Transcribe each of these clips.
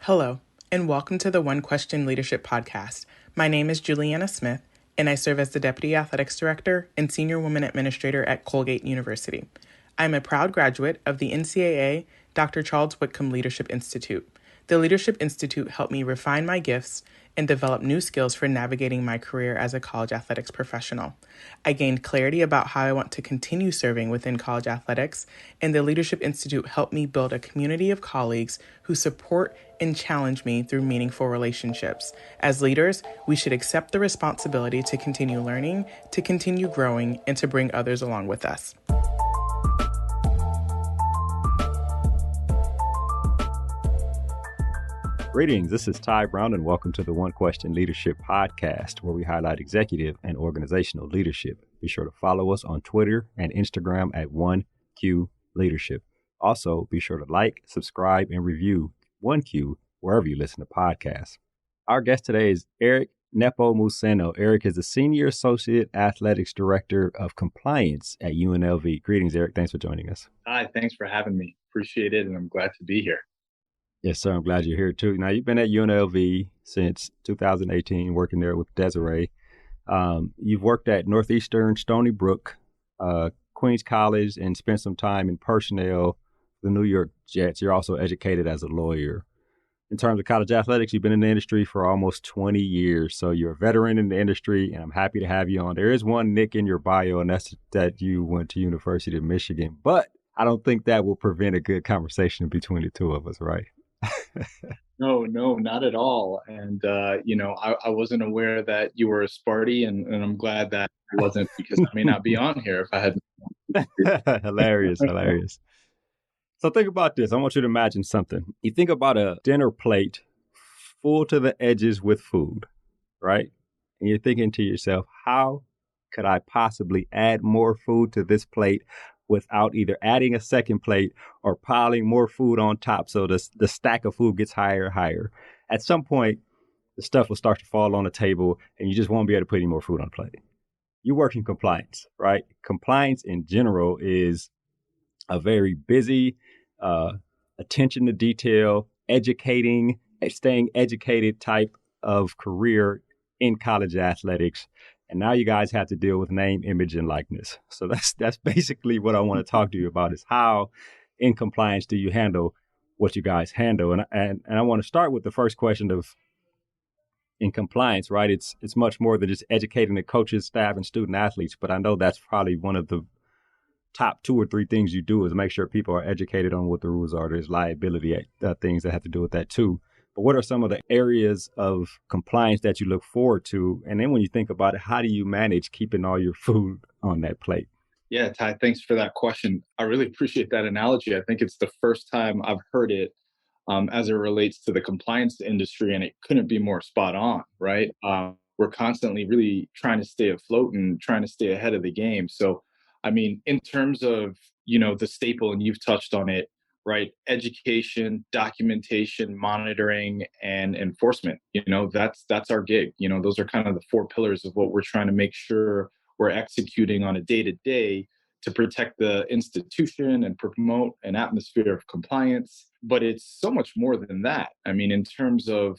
Hello, and welcome to the One Question Leadership Podcast. My name is Juliana Smith, and I serve as the Deputy Athletics Director and Senior Women Administrator at Colgate University. I'm a proud graduate of the NCAA Dr. Charles Whitcomb Leadership Institute. The Leadership Institute helped me refine my gifts and develop new skills for navigating my career as a college athletics professional. I gained clarity about how I want to continue serving within college athletics, and the Leadership Institute helped me build a community of colleagues who support and challenge me through meaningful relationships. As leaders, we should accept the responsibility to continue learning, to continue growing, and to bring others along with us. Greetings, this is Ty Brown, and welcome to the One Question Leadership Podcast, where we highlight executive and organizational leadership. Be sure to follow us on Twitter and Instagram at 1Q Leadership. Also, be sure to like, subscribe, and review 1Q wherever you listen to podcasts. Our guest today is Eric Nepomuceno. Eric is the Senior Associate Athletics Director of Compliance at UNLV. Greetings, Eric. Thanks for joining us. Hi, thanks for having me. Appreciate it, and I'm glad to be here. Yes, sir. I'm glad you're here, too. Now, you've been at UNLV since 2018, working there with Desiree. You've worked at Northeastern, Stony Brook, Queens College, and spent some time in personnel for the New York Jets. You're also educated as a lawyer. In terms of college athletics, you've been in the industry for almost 20 years, so you're a veteran in the industry, and I'm happy to have you on. There is one nick in your bio, and that's that you went to University of Michigan, but I don't think that will prevent a good conversation between the two of us, right? No, not at all. And, I wasn't aware that you were a Sparty, and I'm glad that I wasn't, because I may not be on here if I hadn't. Hilarious. So think about this. I want you to imagine something. You think about a dinner plate full to the edges with food, right? And you're thinking to yourself, how could I possibly add more food to this plate without either adding a second plate or piling more food on top so the stack of food gets higher and higher? At some point, the stuff will start to fall on the table and you just won't be able to put any more food on the plate. You work in compliance, right? Compliance in general is a very busy, attention to detail, staying educated type of career in college athletics. And now you guys have to deal with name, image, and likeness. So that's basically what I want to talk to you about, is how in compliance do you handle what you guys handle? And I want to start with the first question of, in compliance, right? It's much more than just educating the coaches, staff, and student athletes. But I know that's probably one of the top 2 or 3 things you do, is make sure people are educated on what the rules are. There's liability things that have to do with that too. But what are some of the areas of compliance that you look forward to? And then when you think about it, how do you manage keeping all your food on that plate? Yeah, Ty, thanks for that question. I really appreciate that analogy. I think it's the first time I've heard it as it relates to the compliance industry, and it couldn't be more spot on, right? We're constantly really trying to stay afloat and trying to stay ahead of the game. So, I mean, in terms of, the staple, and you've touched on it, right? Education, documentation, monitoring, and enforcement. That's our gig. Those are kind of the 4 pillars of what we're trying to make sure we're executing on a day-to-day to protect the institution and promote an atmosphere of compliance. But it's so much more than that. I mean, in terms of,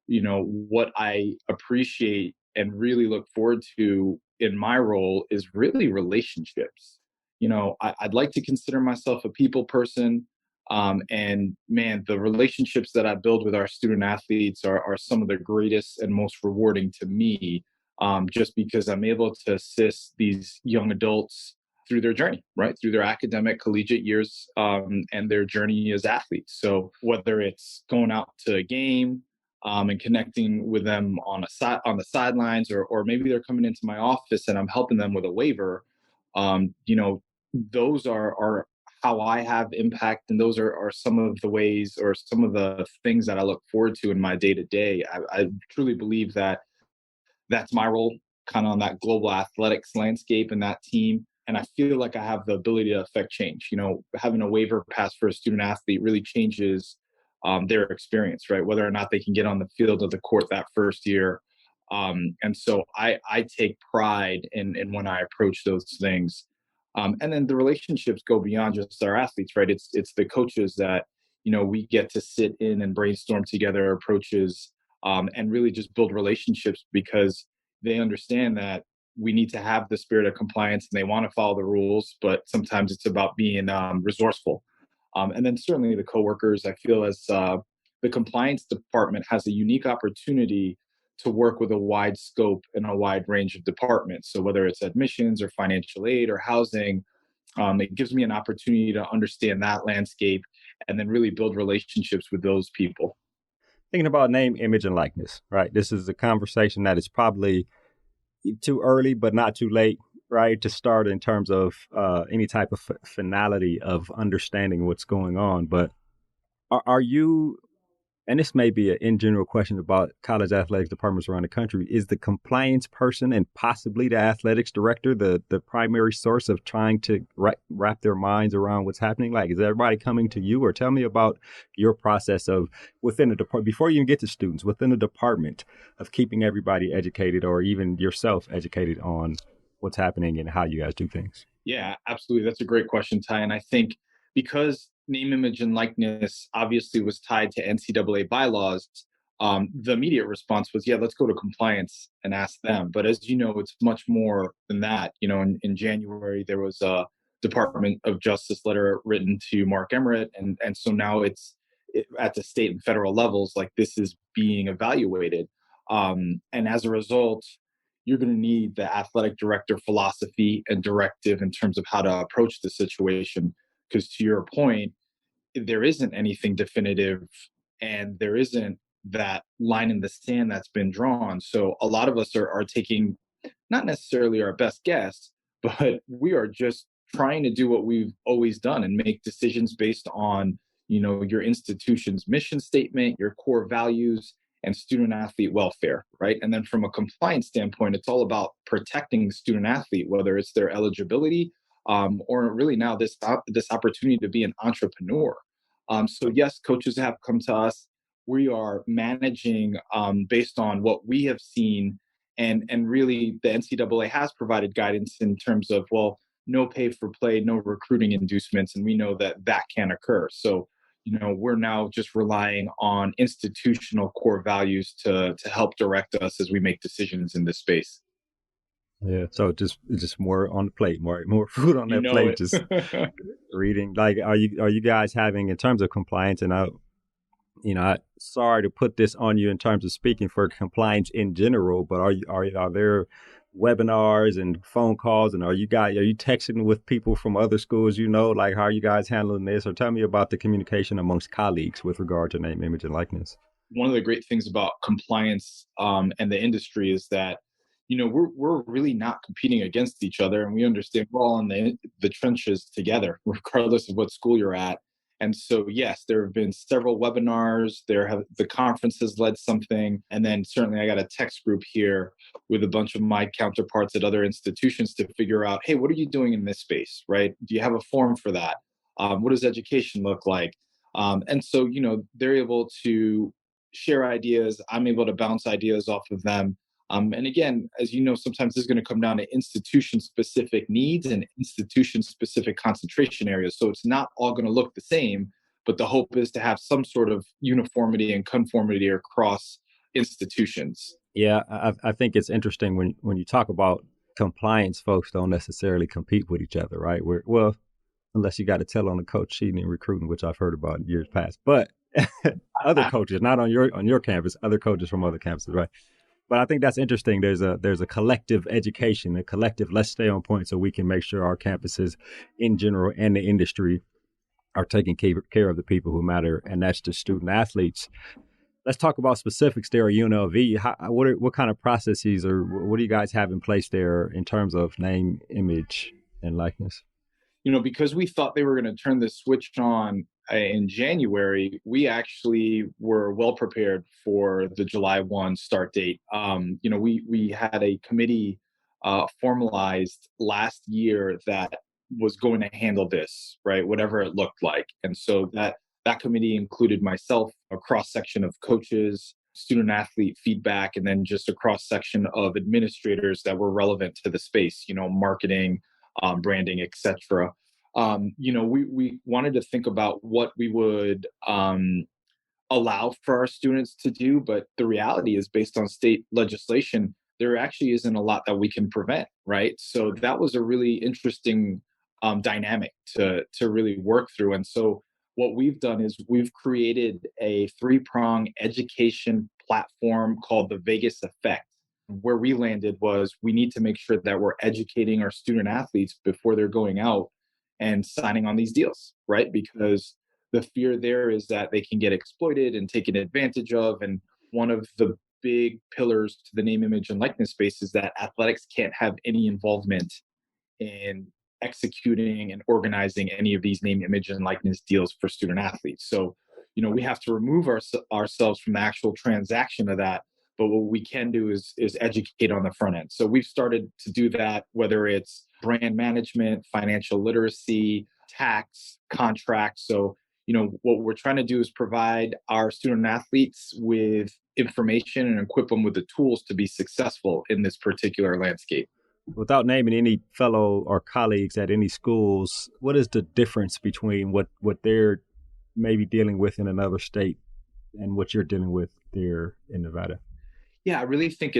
what I appreciate and really look forward to in my role is really relationships. I'd like to consider myself a people person. And man, the relationships that I build with our student athletes are some of the greatest and most rewarding to me, just because I'm able to assist these young adults through their journey, right? Through their academic collegiate years, and their journey as athletes. So whether it's going out to a game, and connecting with them on the sidelines, or maybe they're coming into my office and I'm helping them with a waiver, those are how I have impact. And those are some of the ways or some of the things that I look forward to in my day-to-day. I truly believe that that's my role, kind of on that global athletics landscape and that team. And I feel like I have the ability to affect change. Having a waiver pass for a student athlete really changes their experience, right? Whether or not they can get on the field of the court that first year. And so I take pride in when I approach those things. And then the relationships go beyond just our athletes, right? It's the coaches that, we get to sit in and brainstorm together approaches, and really just build relationships because they understand that we need to have the spirit of compliance and they want to follow the rules, but sometimes it's about being resourceful. And then certainly the coworkers, I feel as the compliance department has a unique opportunity to work with a wide scope and a wide range of departments. So whether it's admissions or financial aid or housing, it gives me an opportunity to understand that landscape and then really build relationships with those people. Thinking about name, image, and likeness, right? This is a conversation that is probably too early, but not too late, right, to start in terms of any type of finality of understanding what's going on. But are you, and this may be an in general question about college athletics departments around the country, is the compliance person and possibly the athletics director the primary source of trying to wrap their minds around what's happening? Like, is everybody coming to you? Or tell me about your process of within the department, before you even get to students, within the department, of keeping everybody educated or even yourself educated on what's happening and how you guys do things. Yeah, absolutely. That's a great question, Ty. And I think because name, image, and likeness obviously was tied to NCAA bylaws, the immediate response was, yeah, let's go to compliance and ask them. But as you know, it's much more than that. In January, there was a Department of Justice letter written to Mark Emmert. And so now at the state and federal levels, like this is being evaluated. And as a result, you're going to need the athletic director philosophy and directive in terms of how to approach the situation. Because to your point, there isn't anything definitive and there isn't that line in the sand that's been drawn. So a lot of us are taking not necessarily our best guess, but we are just trying to do what we've always done and make decisions based on, your institution's mission statement, your core values, and student athlete welfare, right? And then from a compliance standpoint, it's all about protecting student athlete, whether it's their eligibility, or really now this opportunity to be an entrepreneur. So yes, coaches have come to us. We are managing based on what we have seen, and really the NCAA has provided guidance in terms of, well, no pay for play, no recruiting inducements, and we know that that can occur. So we're now just relying on institutional core values to help direct us as we make decisions in this space. Yeah, so just more on the plate, more food on that plate. It. Just reading. Like, are you guys having, in terms of compliance? And sorry to put this on you in terms of speaking for compliance in general, but are there webinars and phone calls, and are you texting with people from other schools? Like, how are you guys handling this? Or tell me about the communication amongst colleagues with regard to name, image, and likeness. One of the great things about compliance and the industry is that we're really not competing against each other, and we understand we're all in the trenches together, regardless of what school you're at. And so, yes, there have been several webinars. The conference has led something, and then certainly I got a text group here with a bunch of my counterparts at other institutions to figure out, hey, what are you doing in this space, right? Do you have a forum for that? What does education look like? And so, they're able to share ideas. I'm able to bounce ideas off of them. And again, as you know, sometimes this is going to come down to institution-specific needs and institution-specific concentration areas. So it's not all going to look the same, but the hope is to have some sort of uniformity and conformity across institutions. Yeah, I think it's interesting when you talk about compliance, folks don't necessarily compete with each other, right? Unless you got to tell on the coach cheating and recruiting, which I've heard about in years past. But other coaches, not on your campus, other coaches from other campuses, right? But I think that's interesting. There's a collective education, a collective let's stay on point so we can make sure our campuses in general and the industry are taking care of the people who matter, and that's the student athletes. Let's talk about specifics there at UNLV. What kind of processes or what do you guys have in place there in terms of name, image, and likeness? Because we thought they were going to turn the switch on in January, we actually were well prepared for the July 1 start date. We had a committee formalized last year that was going to handle this, right? Whatever it looked like. And so that committee included myself, a cross section of coaches, student athlete feedback, and then just a cross section of administrators that were relevant to the space, marketing, branding, etc. we wanted to think about what we would allow for our students to do, but the reality is based on state legislation, there actually isn't a lot that we can prevent, right? So that was a really interesting dynamic to really work through. And so what we've done is we've created a three-prong education platform called the Vegas Effect. Where we landed was we need to make sure that we're educating our student athletes before they're going out and signing on these deals, right? Because the fear there is that they can get exploited and taken advantage of. And one of the big pillars to the name, image, and likeness space is that athletics can't have any involvement in executing and organizing any of these name, image, and likeness deals for student athletes. So, we have to remove ourselves from the actual transaction of that. But what we can do is educate on the front end. So we've started to do that, whether it's brand management, financial literacy, tax, contracts. So, what we're trying to do is provide our student athletes with information and equip them with the tools to be successful in this particular landscape. Without naming any fellow or colleagues at any schools, what is the difference between what they're maybe dealing with in another state and what you're dealing with there in Nevada? Yeah, I really think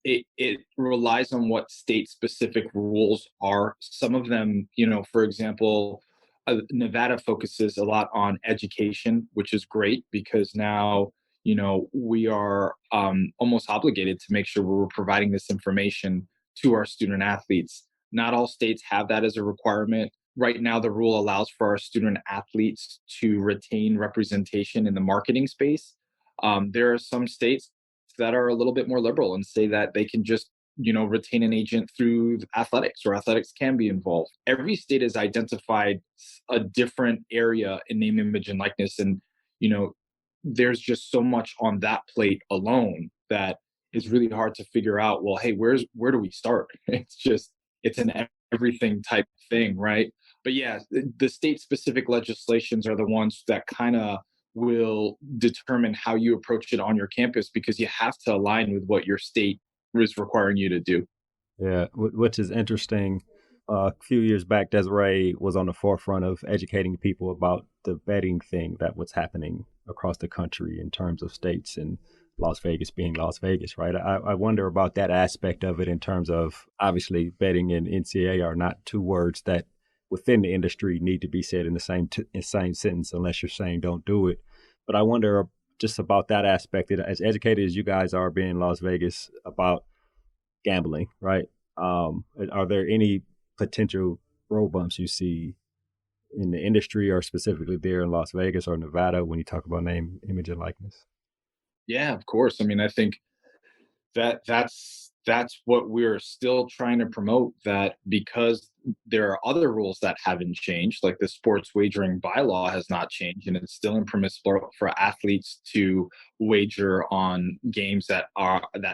it relies on what state specific rules are. Some of them, for example, Nevada focuses a lot on education, which is great because now we are almost obligated to make sure we're providing this information to our student athletes. Not all states have that as a requirement. Right now, the rule allows for our student athletes to retain representation in the marketing space. There are some states that are a little bit more liberal and say that they can just retain an agent through athletics, or athletics can be involved. Every state has identified a different area in name, image, and likeness, and there's just so much on that plate alone that it's really hard to figure out, well, hey, where do we start? It's an everything type thing, right? But yeah, the state specific legislations are the ones that kind of will determine how you approach it on your campus, because you have to align with what your state is requiring you to do. Yeah, which is interesting. A few years back, Desiree was on the forefront of educating people about the betting thing that was happening across the country in terms of states, and Las Vegas being Las Vegas, right? I wonder about that aspect of it in terms of, obviously, betting and NCAA are not two words that within the industry need to be said in the same sentence unless you're saying don't do it. But I wonder just about that aspect, as educated as you guys are being in Las Vegas about gambling, right? Are there any potential road bumps you see in the industry or specifically there in Las Vegas or Nevada when you talk about name, image, and likeness? Yeah, of course. I mean, I think that's what we're still trying to promote, that because there are other rules that haven't changed, like the sports wagering bylaw has not changed, and it's still impermissible for athletes to wager on games that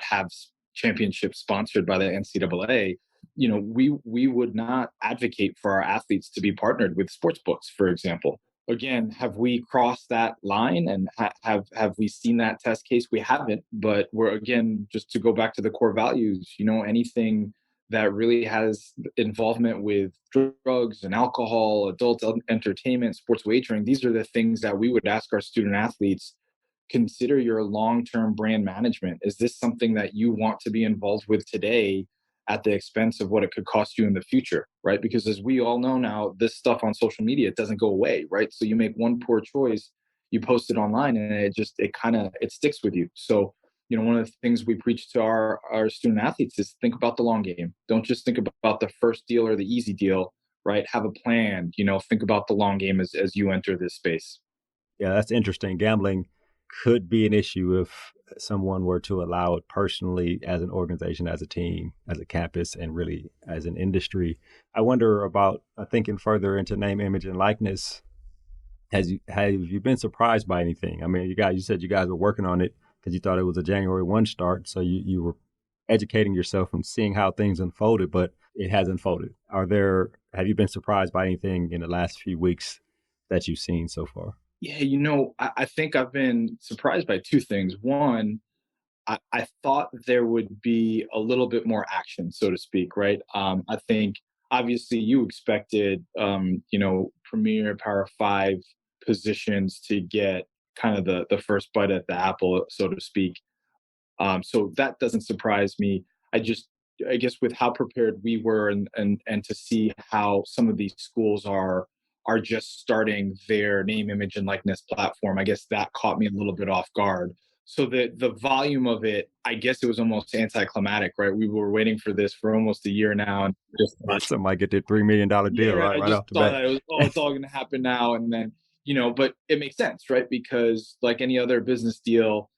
have championships sponsored by the NCAA. We would not advocate for our athletes to be partnered with sports books, for example. Again, have we crossed that line, and have we seen that test case? We haven't, but we're, again, just to go back to the core values, anything that really has involvement with drugs and alcohol, adult entertainment, sports wagering, these are the things that we would ask our student athletes: consider your long-term brand management. Is this something that you want to be involved with today at the expense of what it could cost you in the future, right? Because as we all know now, this stuff on social media, it doesn't go away, right? So you make one poor choice, you post it online, and it sticks with you. So, one of the things we preach to our student athletes is think about the long game. Don't just think about the first deal or the easy deal, right? Have a plan, think about the long game as you enter this space. Yeah, that's interesting. Gambling could be an issue if someone were to allow it personally, as an organization, as a team, as a campus, and really as an industry. I wonder about thinking further into name, image, and likeness. Have you been surprised by anything? I mean, you said you guys were working on it because you thought it was a January 1 start, so you were educating yourself and seeing how things unfolded, but it has unfolded. Have you been surprised by anything in the last few weeks that you've seen so far? Yeah, I think I've been surprised by two things. One, I thought there would be a little bit more action, so to speak, right? I think obviously you expected, premier Power Five positions to get kind of the first bite at the apple, so to speak. So that doesn't surprise me. I just, I guess, with how prepared we were, and to see how some of these schools are just starting their name, image, and likeness platform, I guess that caught me a little bit off guard. So the volume of it, I guess it was almost anticlimactic, right? We were waiting for this for almost a year now, and just thought, Somebody get that $3 million yeah, deal right. I right just off the thought bat. that it was, oh, it's all going to happen now, and then but it makes sense, right? Because like any other business deal,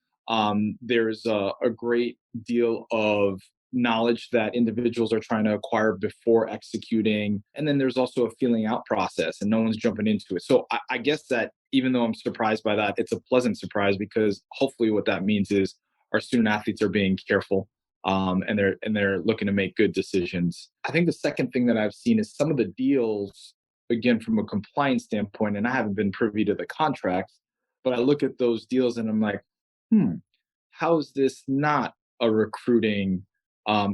there's a great deal of knowledge that individuals are trying to acquire before executing, and then there's also a feeling out process, and no one's jumping into it. So I guess that even though I'm surprised by that, it's a pleasant surprise, because hopefully what that means is our student athletes are being careful, and they're looking to make good decisions. I think the second thing that I've seen is some of the deals, again from a compliance standpoint, and I haven't been privy to the contracts, but I look at those deals and I'm like, hmm, how is this not a recruiting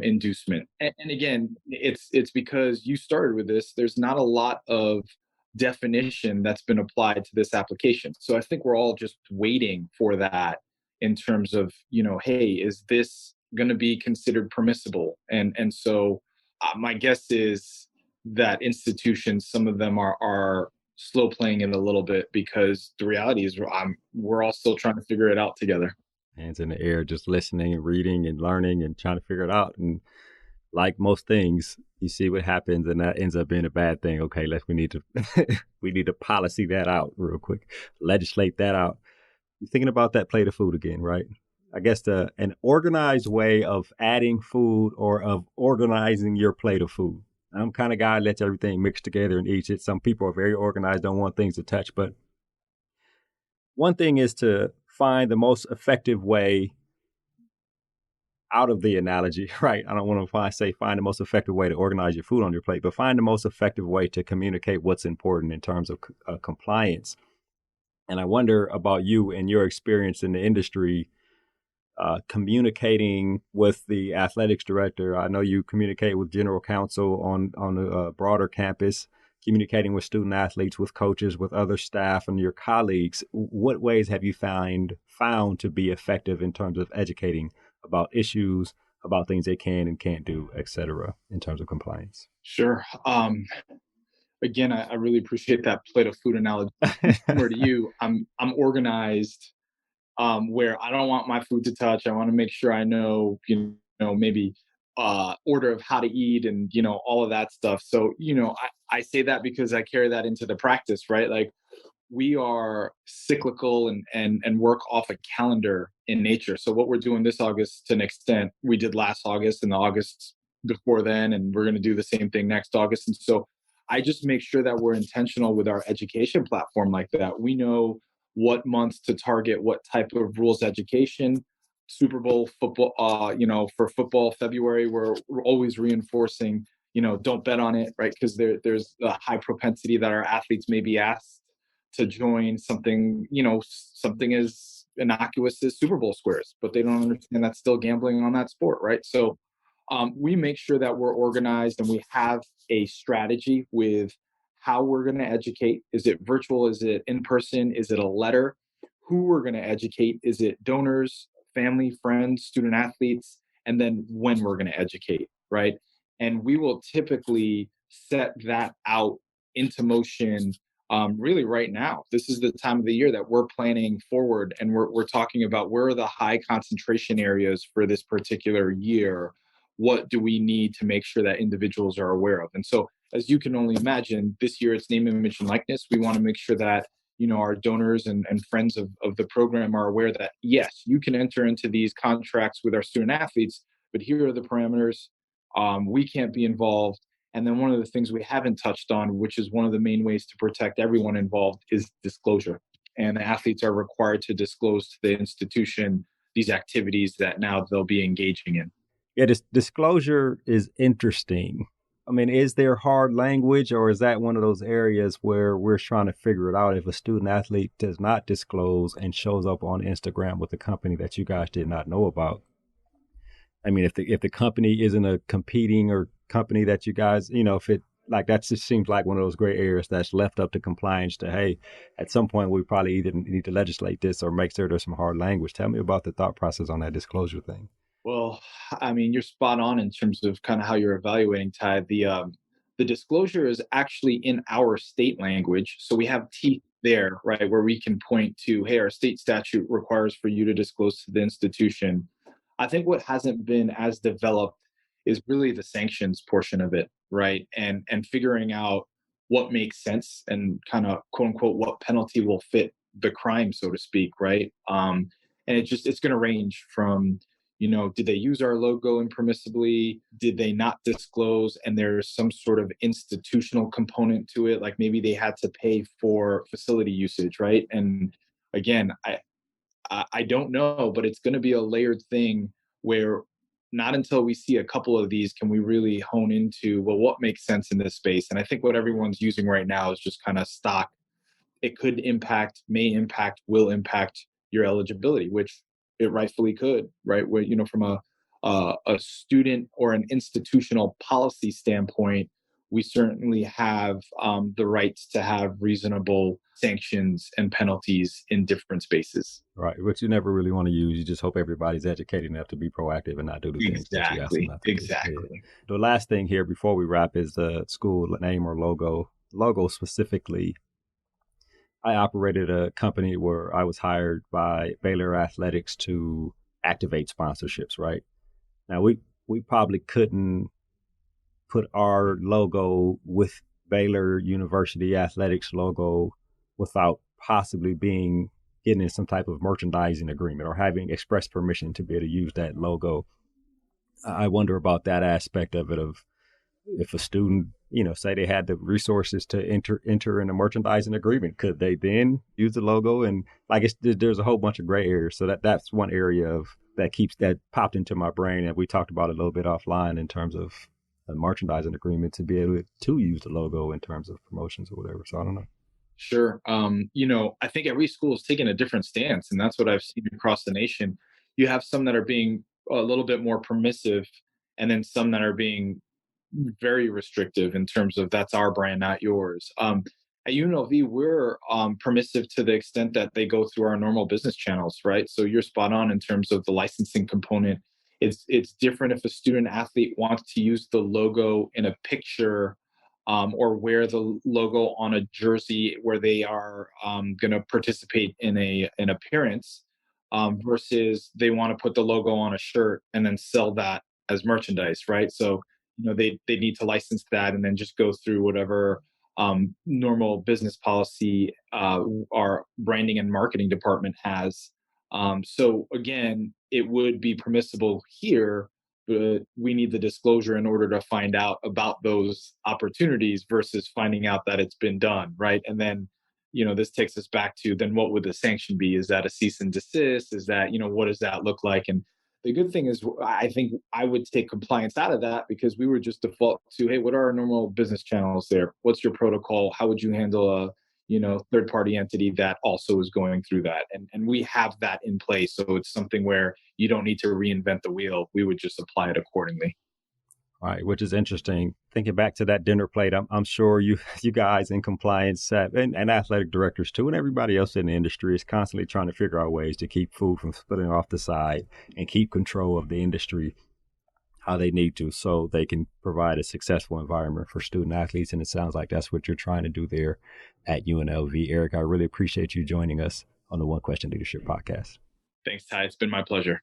inducement? And again, it's because you started with this. There's not a lot of definition that's been applied to this application. So I think we're all just waiting for that, in terms of, hey, is this going to be considered permissible? And so my guess is that institutions, some of them are slow playing it a little bit, because the reality is we're all still trying to figure it out together. Hands in the air, just listening and reading and learning and trying to figure it out. And like most things, you see what happens, and that ends up being a bad thing. Okay, we need to we need to policy that out real quick, legislate that out. You're thinking about that plate of food again, right? I guess an organized way of adding food, or of organizing your plate of food. I'm kind of guy that lets everything mix together and eats it. Some people are very organized, don't want things to touch, but one thing is to find the most effective way out of the analogy, right? I don't want to find the most effective way to organize your food on your plate, but find the most effective way to communicate what's important in terms of compliance. And I wonder about you and your experience in the industry, communicating with the athletics director. I know you communicate with general counsel on a broader campus, communicating with student athletes, with coaches, with other staff and your colleagues. What ways have you found to be effective in terms of educating about issues, about things they can and can't do, et cetera, in terms of compliance? Sure. Again, I really appreciate that plate of food analogy. Similar to you, I'm organized, where I don't want my food to touch. I want to make sure I know, maybe order of how to eat, and all of that stuff. So I say that because I carry that into the practice, right? Like, we are cyclical, and work off a calendar in nature. So what we're doing this August, to an extent, we did last August and the August before then, and we're going to do the same thing next August. And so I just make sure that we're intentional with our education platform like that. We know what months to target, what type of rules education. Super Bowl football, for football, February, we're always reinforcing, don't bet on it, right? Because there's a high propensity that our athletes may be asked to join something, something as innocuous as Super Bowl squares, but they don't understand that's still gambling on that sport, right? So we make sure that we're organized, and we have a strategy with how we're going to educate. Is it virtual? Is it in person? Is it a letter? Who we're going to educate? Is it donors, family, friends, student athletes? And then when we're going to educate, right? And we will typically set that out into motion, really right now. This is the time of the year that we're planning forward, and we're talking about where are the high concentration areas for this particular year. What do we need to make sure that individuals are aware of? And so, as you can only imagine, this year it's name, image, and likeness. We want to make sure that our donors and friends of the program are aware that, yes, you can enter into these contracts with our student athletes, but here are the parameters. We can't be involved. And then one of the things we haven't touched on, which is one of the main ways to protect everyone involved, is disclosure. And the athletes are required to disclose to the institution these activities that now they'll be engaging in. Yeah, this disclosure is interesting. I mean, is there hard language, or is that one of those areas where we're trying to figure it out? If a student athlete does not disclose and shows up on Instagram with a company that you guys did not know about, I mean, if the company isn't a competing or company that you guys, if it like that just seems like one of those gray areas that's left up to compliance to, hey, at some point we probably either need to legislate this or make sure there's some hard language. Tell me about the thought process on that disclosure thing. Well, I mean, you're spot on in terms of kind of how you're evaluating, Ty. The disclosure is actually in our state language, so we have teeth there, right, where we can point to, hey, our state statute requires for you to disclose to the institution. I think what hasn't been as developed is really the sanctions portion of it, right, and figuring out what makes sense and kind of quote unquote what penalty will fit the crime, so to speak, right. And it's going to range from, did they use our logo impermissibly? Did they not disclose? And there's some sort of institutional component to it, like maybe they had to pay for facility usage, right? And again, I don't know, but it's going to be a layered thing where not until we see a couple of these can we really hone into, well, what makes sense in this space. And I think what everyone's using right now is just kind of stock. It could impact, may impact, will impact your eligibility, which it rightfully could, right? Where, from a student or an institutional policy standpoint, we certainly have the rights to have reasonable sanctions and penalties in different spaces. Right, which you never really want to use. You just hope everybody's educated enough to be proactive and not do the things that you ask them not to do. Exactly. The last thing here before we wrap is the school name or logo. Logo specifically, I operated a company where I was hired by Baylor Athletics to activate sponsorships, right? Now, we probably couldn't put our logo with Baylor University Athletics logo without possibly getting in some type of merchandising agreement or having express permission to be able to use that logo. I wonder about that aspect of it, of if a student, say they had the resources to enter in a merchandising agreement, could they then use the logo? And there's a whole bunch of gray areas. So that's one area that popped into my brain. And we talked about it a little bit offline in terms of a merchandising agreement to be able to use the logo in terms of promotions or whatever. So I don't know. Sure. I think every school is taking a different stance, and that's what I've seen across the nation. You have some that are being a little bit more permissive, and then some that are being very restrictive in terms of that's our brand, not yours. At UNLV, we're permissive to the extent that they go through our normal business channels, right? So you're spot on in terms of the licensing component. It's different if a student athlete wants to use the logo in a picture, or wear the logo on a jersey where they are going to participate in an appearance, versus they want to put the logo on a shirt and then sell that as merchandise, right? So they need to license that and then just go through whatever normal business policy our branding and marketing department has. So again, it would be permissible here, but we need the disclosure in order to find out about those opportunities versus finding out that it's been done, right? And then, this takes us back to, then what would the sanction be? Is that a cease and desist? Is that, what does that look like? And the good thing is, I think I would take compliance out of that, because we would just default to, hey, what are our normal business channels there? What's your protocol? How would you handle a third party entity that also is going through that? And we have that in place. So it's something where you don't need to reinvent the wheel. We would just apply it accordingly. All right, which is interesting. Thinking back to that dinner plate, I'm sure you guys in compliance and athletic directors too, and everybody else in the industry is constantly trying to figure out ways to keep food from splitting off the side and keep control of the industry how they need to, so they can provide a successful environment for student athletes. And it sounds like that's what you're trying to do there at UNLV. Eric, I really appreciate you joining us on the One Question Leadership Podcast. Thanks, Ty. It's been my pleasure.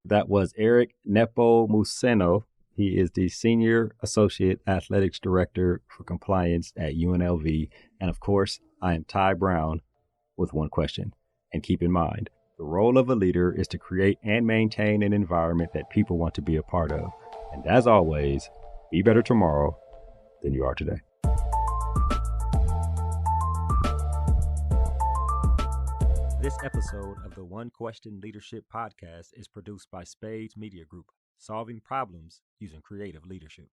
That was Eric Nepomuceno. He is the Senior Associate Athletics Director for Compliance at UNLV. And of course, I am Ty Brown with One Question. And keep in mind, the role of a leader is to create and maintain an environment that people want to be a part of. And as always, be better tomorrow than you are today. This episode of the One Question Leadership Podcast is produced by Spades Media Group, solving problems using creative leadership.